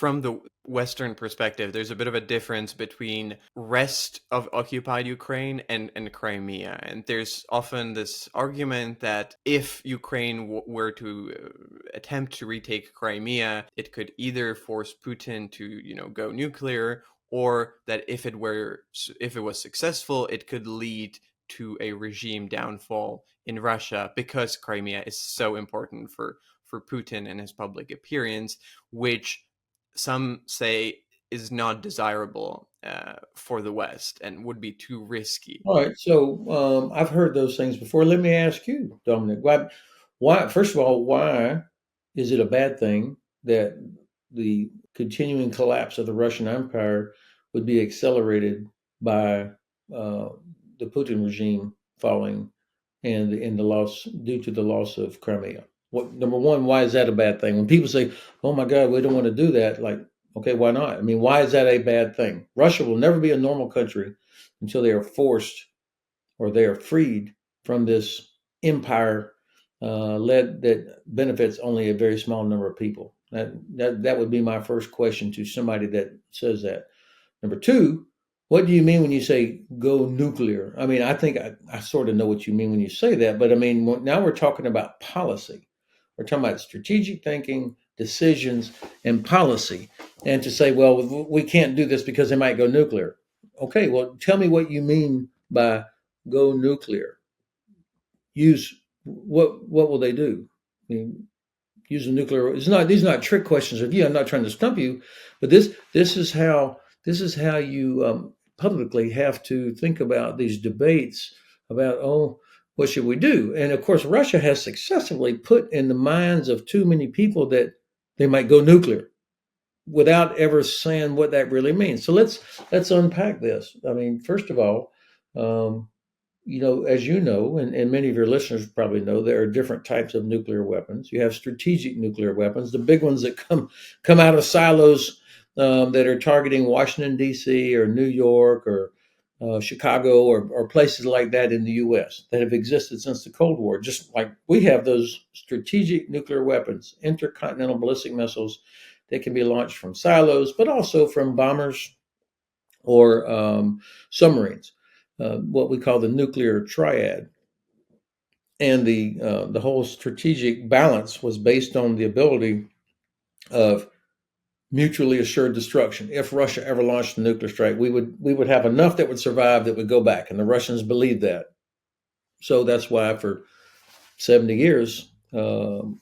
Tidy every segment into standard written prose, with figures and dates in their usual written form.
from the Western perspective, there's a bit of a difference between rest of occupied Ukraine and Crimea. And there's often this argument that if Ukraine were to attempt to retake Crimea, it could either force Putin to, go nuclear, or that if it was successful, it could lead to a regime downfall in Russia because Crimea is so important for Putin and his public appearance, which some say is not desirable for the West and would be too risky. All right, so I've heard those things before. Let me ask you, Dominic, why? First of all, why is it a bad thing that the continuing collapse of the Russian Empire would be accelerated by uh, the Putin regime falling and the loss due to the loss of Crimea? What number one? Why is that a bad thing? When people say, "Oh my God, we don't want to do that," like, okay, why not? I mean, why is that a bad thing? Russia will never be a normal country until they are forced or they are freed from this empire led that benefits only a very small number of people. That would be my first question to somebody that says that. Number two, what do you mean when you say go nuclear? I mean, I think I sort of know what you mean when you say that, but I mean, now we're talking about policy. We're talking about strategic thinking, decisions, and policy. And to say, well, we can't do this because they might go nuclear. Okay, well, tell me what you mean by go nuclear. Use what will they do? I mean, use a nuclear. It's not. These are not trick questions of you. I'm not trying to stump you, but this is how you publicly have to think about these debates about, oh, what should we do? And of course, Russia has successfully put in the minds of too many people that they might go nuclear without ever saying what that really means. So let's unpack this. I mean, first of all, um, as you know, and many of your listeners probably know, there are different types of nuclear weapons. You have strategic nuclear weapons, the big ones that come out of silos that are targeting Washington D.C. or New York or Chicago or places like that in the U.S. that have existed since the Cold War. Just like we have those strategic nuclear weapons, intercontinental ballistic missiles that can be launched from silos, but also from bombers or submarines, what we call the nuclear triad. And the whole strategic balance was based on the ability of mutually assured destruction. If Russia ever launched a nuclear strike, we would have enough that would survive that would go back, and the Russians believed that. So that's why for 70 years, well,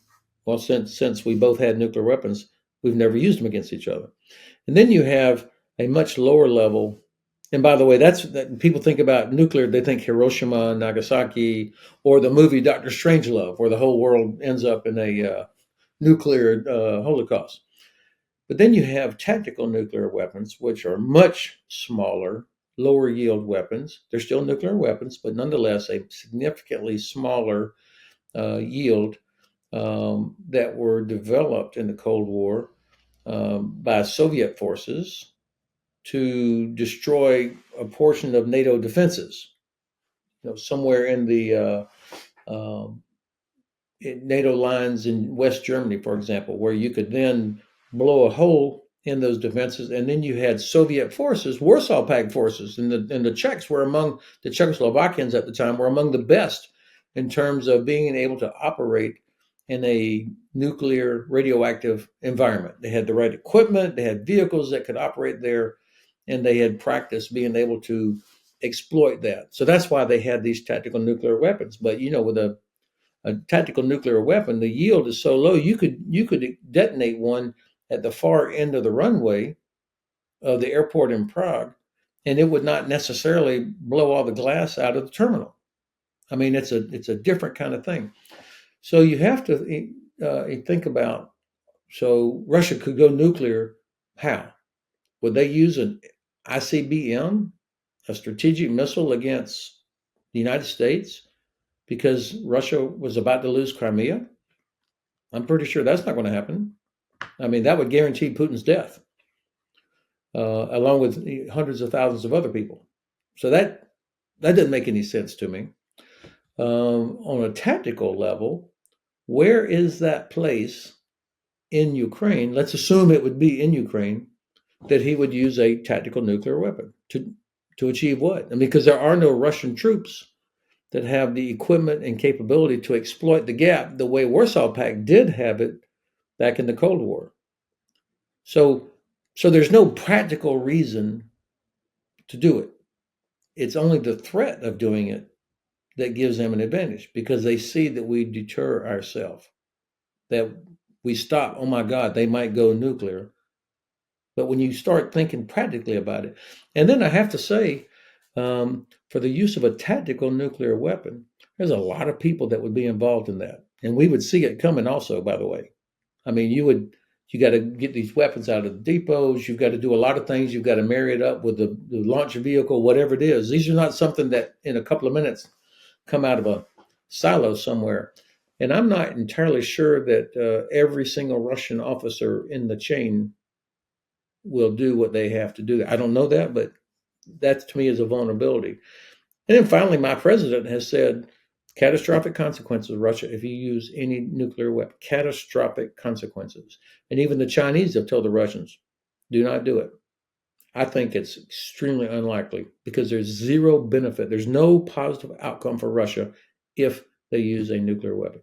since we both had nuclear weapons, we've never used them against each other. And then you have a much lower level. And by the way, that people think about nuclear, they think Hiroshima, Nagasaki, or the movie Doctor Strangelove, where the whole world ends up in a nuclear holocaust. But then you have tactical nuclear weapons, which are much smaller, lower yield weapons. They're still nuclear weapons, but nonetheless a significantly smaller yield that were developed in the Cold War by Soviet forces to destroy a portion of NATO defenses. Somewhere in the in NATO lines in West Germany, for example, where you could then blow a hole in those defenses, and then you had Soviet forces, Warsaw Pact forces, and the Czechs were among the Czechoslovakians at the time were among the best in terms of being able to operate in a nuclear radioactive environment. They had the right equipment, they had vehicles that could operate there, and they had practiced being able to exploit that. So that's why they had these tactical nuclear weapons. But with a tactical nuclear weapon, the yield is so low you could detonate one at the far end of the runway of the airport in Prague, and it would not necessarily blow all the glass out of the terminal. I mean, it's a different kind of thing. So you have to think about. So Russia could go nuclear. How would they use an ICBM, a strategic missile, against the United States because Russia was about to lose Crimea? I'm pretty sure that's not going to happen. I mean, that would guarantee Putin's death, along with hundreds of thousands of other people. So that doesn't make any sense to me. On a tactical level, where is that place in Ukraine, let's assume it would be in Ukraine, that he would use a tactical nuclear weapon to achieve what? I mean, because there are no Russian troops that have the equipment and capability to exploit the gap the way Warsaw Pact did have it back in the Cold War. So, so there's no practical reason to do it. It's only the threat of doing it that gives them an advantage because they see that we deter ourselves, that we stop. Oh my God, they might go nuclear. But when you start thinking practically about it, and then I have to say, for the use of a tactical nuclear weapon, there's a lot of people that would be involved in that, and we would see it coming. Also, by the way, I mean, you got to get these weapons out of the depots. You've got to do a lot of things. You've got to marry it up with the launch vehicle, whatever it is. These are not something that in a couple of minutes come out of a silo somewhere. And I'm not entirely sure that every single Russian officer in the chain will do what they have to do. I don't know that, but that to me is a vulnerability. And then finally, my president has said catastrophic consequences of Russia if you use any nuclear weapon, catastrophic consequences. And even the Chinese have told the Russians, do not do it. I think it's extremely unlikely because there's zero benefit. There's no positive outcome for Russia if they use a nuclear weapon.